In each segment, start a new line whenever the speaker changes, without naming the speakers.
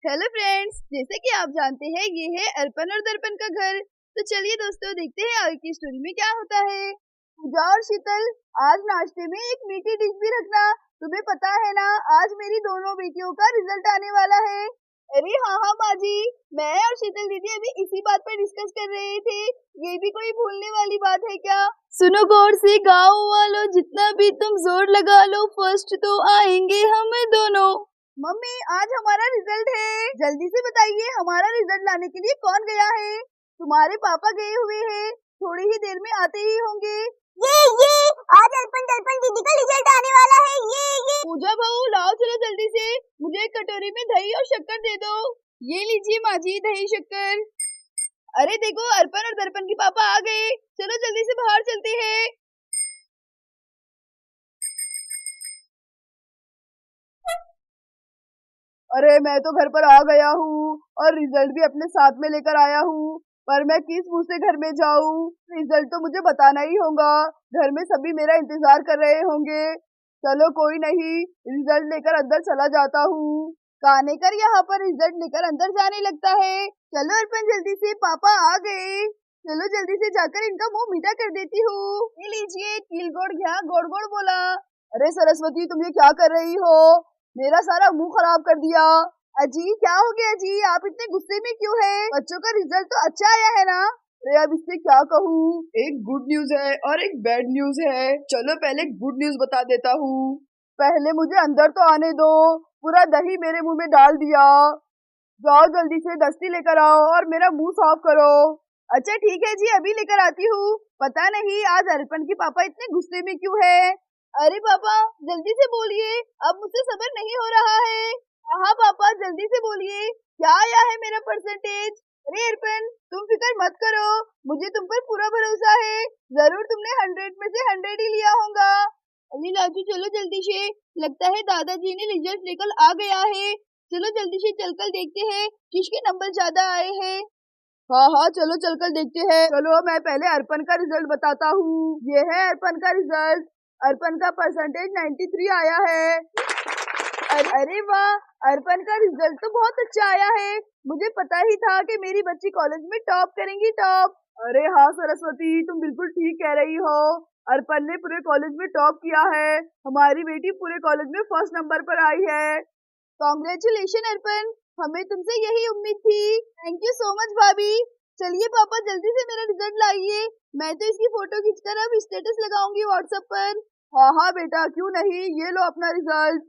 Hello friends, जैसे कि आप जानते हैं ये है अर्पण और दर्पण का घर। तो चलिए दोस्तों देखते हैं आगे की स्टोरी में क्या होता है। पूजा और शीतल, आज नाश्ते में एक मीठी डिश भी रखना। तुम्हें पता है ना, आज मेरी दोनों बेटियों का रिजल्ट आने वाला है। अरे हाँ हाँ बाजी, मैं और शीतल दीदी अभी इसी बात पर डिस्कस कर रहे थे। ये भी कोई भूलने वाली बात है क्या? सुनो गौर से गाँव वालों, जितना भी तुम जोर लगा लो, फर्स्ट तो आएंगे हम दोनों। मम्मी, आज हमारा रिजल्ट है। जल्दी से बताइए, हमारा रिजल्ट लाने के लिए कौन गया है? तुम्हारे पापा गए हुए हैं, थोड़ी ही देर में आते ही होंगे।
ये आज अर्पण दर्पण दीदी का रिजल्ट आने वाला है। ये
पूजा बहू, लाओ चलो जल्दी से, मुझे एक कटोरी में दही और शक्कर दे दो। ये लीजिए माँ जी, दही शक्कर। अरे देखो, अर्पण और दर्पण के पापा आ गए। चलो जल्दी से बाहर चलते हैं। अरे मैं तो घर पर आ गया हूँ और रिजल्ट भी अपने साथ में लेकर आया हूँ, पर मैं किस मुंह से घर में जाऊँ? रिजल्ट तो मुझे बताना ही होगा। घर में सभी मेरा इंतजार कर रहे होंगे। चलो कोई नहीं, रिजल्ट लेकर अंदर चला जाता हूँ। कानेकर यहाँ पर रिजल्ट लेकर अंदर जाने लगता है। चलो अर्पण जल्दी से, पापा आ गए। चलो जल्दी से जाकर इनका मुंह मीठा कर देती हूँ। ये लीजिए, कील गोड़ घ्या गोड़ गोड़ बोला। अरे सरस्वती, तुम ये क्या कर रही हो? मेरा सारा मुंह खराब कर दिया। अजी क्या हो गया जी, आप इतने गुस्से में क्यों हैं? बच्चों का रिजल्ट तो अच्छा आया है ना? अरे अब इससे क्या कहूँ, एक गुड न्यूज है और एक बैड न्यूज है। चलो पहले गुड न्यूज बता देता हूँ। पहले मुझे अंदर तो आने दो। पूरा दही मेरे मुंह में डाल दिया। जाओ जल्दी से दस्ती लेकर आओ और मेरा मुंह साफ करो। अच्छा ठीक है जी, अभी लेकर आती हूँ। पता नहीं आज अर्पण के पापा इतने गुस्से में क्यों है। अरे पापा जल्दी से बोलिए, अब मुझसे सब्र नहीं हो रहा है। हाँ पापा जल्दी से बोलिए, क्या आया है मेरा परसेंटेज? अरे अर्पण, तुम फिक्र मत करो, मुझे तुम पर पूरा भरोसा है। जरूर तुमने 100 में से 100 ही लिया होगा। अली लाजू चलो जल्दी से, लगता है दादाजी ने रिजल्ट लेकर आ गया है। चलो जल्दी से चलकर देखते हैं किसके नंबर ज्यादा आए हैं। हाँ हाँ चलो चलकर देखते हैं। चलो मैं पहले अर्पण का रिजल्ट बताता हूँ। ये है अर्पण का रिजल्ट। अर्पण का परसेंटेज 93 आया है। अरे वाह, अर्पण का रिजल्ट तो बहुत अच्छा आया है। मुझे पता ही था कि मेरी बच्ची कॉलेज में टॉप करेंगी, टॉप। अरे हाँ सरस्वती, तुम बिल्कुल ठीक कह रही हो। अर्पण ने पूरे कॉलेज में टॉप किया है। हमारी बेटी पूरे कॉलेज में फर्स्ट नंबर पर आई है। कॉन्ग्रेचुलेशन अर्पण, हमें तुमसे यही उम्मीद थी। थैंक यू सो मच भाभी। चलिए पापा जल्दी से मेरा रिजल्ट लाइए, मैं तो इसकी फोटो खींचकर अब स्टेटस लगाऊंगी व्हाट्सएप पर। हाँ हाँ बेटा, क्यों नहीं, ये लो अपना रिजल्ट।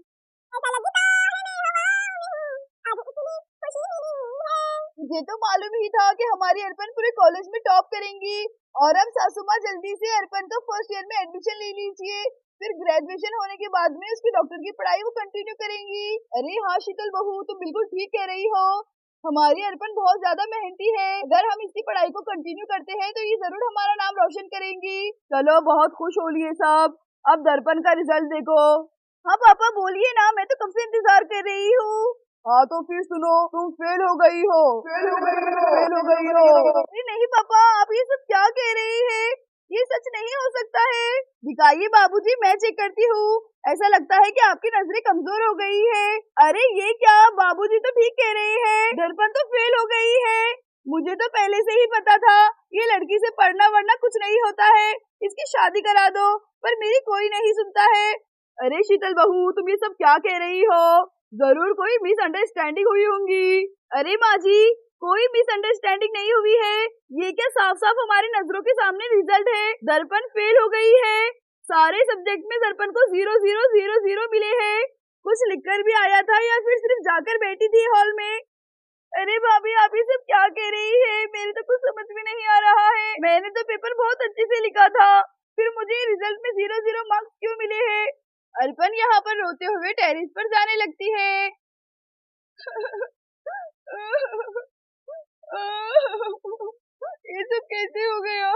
मुझे तो मालूम ही था कि हमारी अर्पण पूरे कॉलेज में टॉप करेंगी। और अब सासू माँ जल्दी से अर्पण को फर्स्ट ईयर में एडमिशन ले लीजिए, फिर ग्रेजुएशन होने के बाद में उसकी डॉक्टर की पढ़ाई वो कंटिन्यू करेंगी। अरे हाँ शीतल बहू, तुम बिल्कुल ठीक कह रही हो। हमारी अर्पण बहुत ज्यादा मेहनती है, अगर हम इसकी पढ़ाई को कंटिन्यू करते हैं तो ये जरूर हमारा नाम रोशन करेंगी। चलो बहुत खुश हो लिए सब। अब दर्पण का रिजल्ट देखो। हाँ पापा बोलिए ना, मैं तो कब से इंतजार कर रही हूँ। हाँ तो फिर सुनो, तुम फेल हो गई हो। फेल हो गई हो, फेल हो गई हो। अरे नहीं पापा, आप ये सब क्या कह रही हैं? ये सच नहीं हो सकता है। दिखाइए बाबूजी, मैं चेक करती हूँ। ऐसा लगता है कि आपकी नजरें कमजोर हो गई है। अरे ये क्या, बाबूजी तो ठीक कह रहे हैं, दर्पण तो फेल हो गई है। मुझे तो पहले से ही पता था, ये लड़की से पढ़ना वढ़ना कुछ नहीं होता है, इसकी शादी करा दो, पर मेरी कोई नहीं सुनता है। अरे शीतल बहू, तुम ये सब क्या कह रही हो? जरूर कोई मिसअंडरस्टैंडिंग हुई होंगी। अरे माँ जी, कोई मिसअंडरस्टैंडिंग नहीं हुई है। ये क्या साफ साफ हमारी नजरों के सामने रिजल्ट है, दर्पण फेल हो गई है। सारे सब्जेक्ट में दर्पण को 0 0 0 0 मिले हैं। कुछ लिखकर भी आया था या फिर सिर्फ जाकर बैठी थी हॉल में? अरे भाभी, आप ये सब क्या कह रही है? मेरे तो कुछ समझ में नहीं आ रहा है। मैंने तो पेपर बहुत अच्छे से लिखा था, फिर मुझे रिजल्ट में 0 0 मार्क्स क्यों मिले हैं? अर्पण यहाँ पर रोते हुए टेरेस पर जाने लगती है। ये सब कैसे हो गया?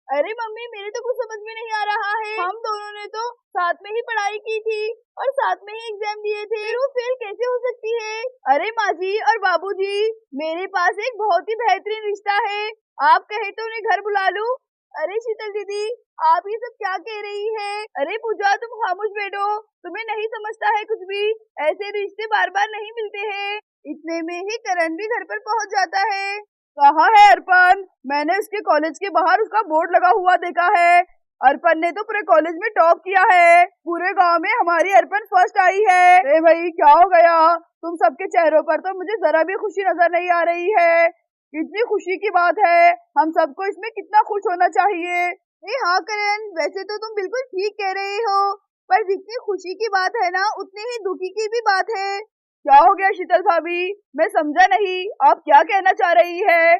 अरे मम्मी, मेरे तो कुछ समझ में नहीं आ रहा है। हम दोनों ने तो साथ में ही पढ़ाई की थी और साथ में ही एग्जाम दिए थे, फिर वो फेल कैसे हो सकती है? अरे माँ जी और बाबूजी, मेरे पास एक बहुत ही बेहतरीन रिश्ता है, आप कहे तो उन्हें घर बुला लूं। अरे शीतल दीदी, आप ये सब क्या कह रही है? अरे पूजा, तुम खामोश बैठो, तुम्हें नहीं समझता है कुछ भी। ऐसे रिश्ते बार बार नहीं मिलते हैं। इतने इतने में ही करण भी घर पर पहुंच जाता है। कहाँ है अर्पण? मैंने उसके कॉलेज के बाहर उसका बोर्ड लगा हुआ देखा है। अर्पण ने तो पूरे कॉलेज में टॉप किया है। पूरे गांव में हमारी अर्पण फर्स्ट आई है। अरे भाई क्या हो गया? तुम सबके चेहरों पर तो मुझे जरा भी खुशी नजर नहीं आ रही है। कितनी खुशी की बात है। हम सबको इसमें कितना खुश होना चाहिए। हाँ करण, वैसे तो तुम बिल्कुल ठीक कह रहे हो, पर जितनी खुशी की बात है ना उतनी ही दुखी की भी बात है। क्या हो गया शीतल भाभी? मैं समझा नहीं, आप क्या कहना चाह रही है?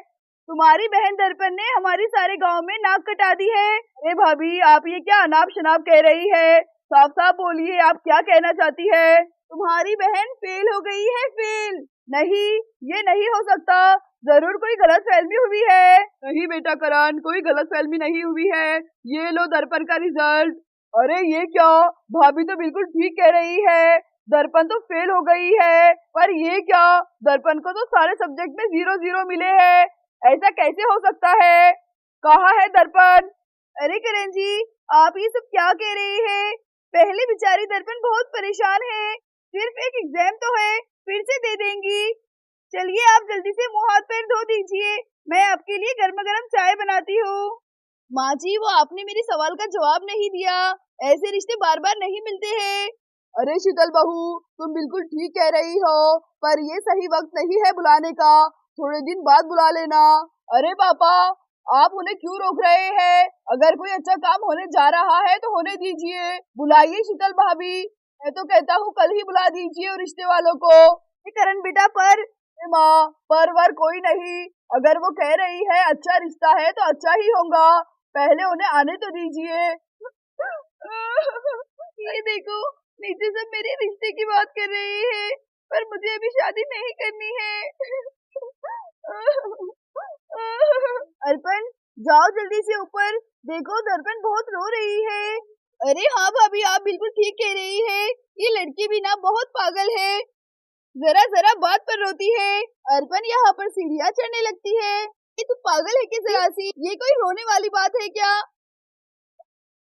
तुम्हारी बहन दर्पण ने हमारी सारे गांव में नाक कटा दी है। अरे भाभी, आप ये क्या अनाप शनाप कह रही है? साफ साफ बोलिए, आप क्या कहना चाहती है? तुम्हारी बहन फेल हो गई है, फेल। नहीं, ये नहीं हो सकता। जरूर कोई गलतफहमी हुई है। नहीं बेटा करण, कोई गलतफहमी नहीं हुई है। ये लो दर्पण का रिजल्ट। अरे ये क्या? भाभी तो बिल्कुल ठीक कह रही है। दर्पण तो फेल हो गई है, पर ये क्या? दर्पण को तो सारे सब्जेक्ट में 0-0 मिले हैं। ऐसा कैसे हो सकता है? कहाँ है दर्पण? अरे करण जी, आप ये सब क्या कह रहे हैं? पहले बेचारी दर्पण बहुत परेशान है। सिर्फ एक एग्जाम तो है, फिर से दे देंगी। चलिए आप जल्दी से मुंह हाथ पैर धो दीजिए, मैं आपके लिए गर्मा गर्म चाय बनाती हूँ। माँ जी, वो आपने मेरे सवाल का जवाब नहीं दिया। ऐसे रिश्ते बार बार नहीं मिलते हैं। अरे शीतल बहू, तुम बिल्कुल ठीक कह रही हो, पर ये सही वक्त नहीं है बुलाने का। थोड़े दिन बाद बुला लेना। अरे पापा, आप उन्हें क्यों रोक रहे हैं? अगर कोई अच्छा काम होने जा रहा है तो होने दीजिए। बुलाइए शीतल भाभी। मैं तो कहता हूँ कल ही बुला दीजिए उन रिश्ते वालों को। करण बेटा, पर माँ, पर वर कोई नहीं। अगर वो कह रही है अच्छा रिश्ता है तो अच्छा ही होगा। पहले उन्हें आने तो दीजिए। ये देखो, नीचे सब मेरे रिश्ते की बात कर रहे हैं, पर मुझे अभी शादी नहीं करनी है। अर्पण, जाओ जल्दी से ऊपर। देखो दर्पण बहुत रो रही है। अरे हाँ भाभी, आप बिल्कुल ठीक कह रही है। ये लड़की भी ना बहुत पागल है। जरा जरा बात पर रोती है। अर्पण यहाँ पर सीढ़ियाँ चढ़ने लगती है। ये तो पागल है कि जरा सी, ये कोई रोने वाली बात है क्या?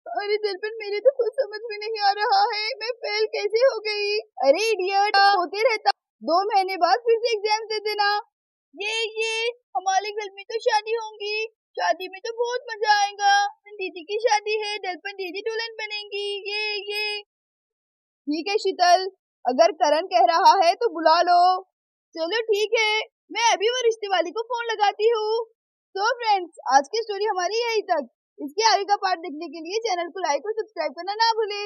अरे दर्पण, मेरे तो कुछ समझ में नहीं आ रहा है, मैं फेल कैसे हो गई? अरे इडियट, होते रहता। 2 महीने बाद फिर से एग्जाम दे देना। ये हमारे घर में तो शादी होंगी। शादी में तो बहुत मजा आएगा। दीदी की शादी है, दर्पण दीदी दुल्हन बनेंगी। ये ठीक है शीतल, अगर करण कह रहा है तो बुला लो। चलो ठीक है, मैं अभी वो रिश्ते वाली को फोन लगाती हूँ। तो फ्रेंड्स, आज की स्टोरी हमारी यही तक। इसके आगे का पार्ट देखने के लिए चैनल को लाइक और सब्सक्राइब करना ना भूले।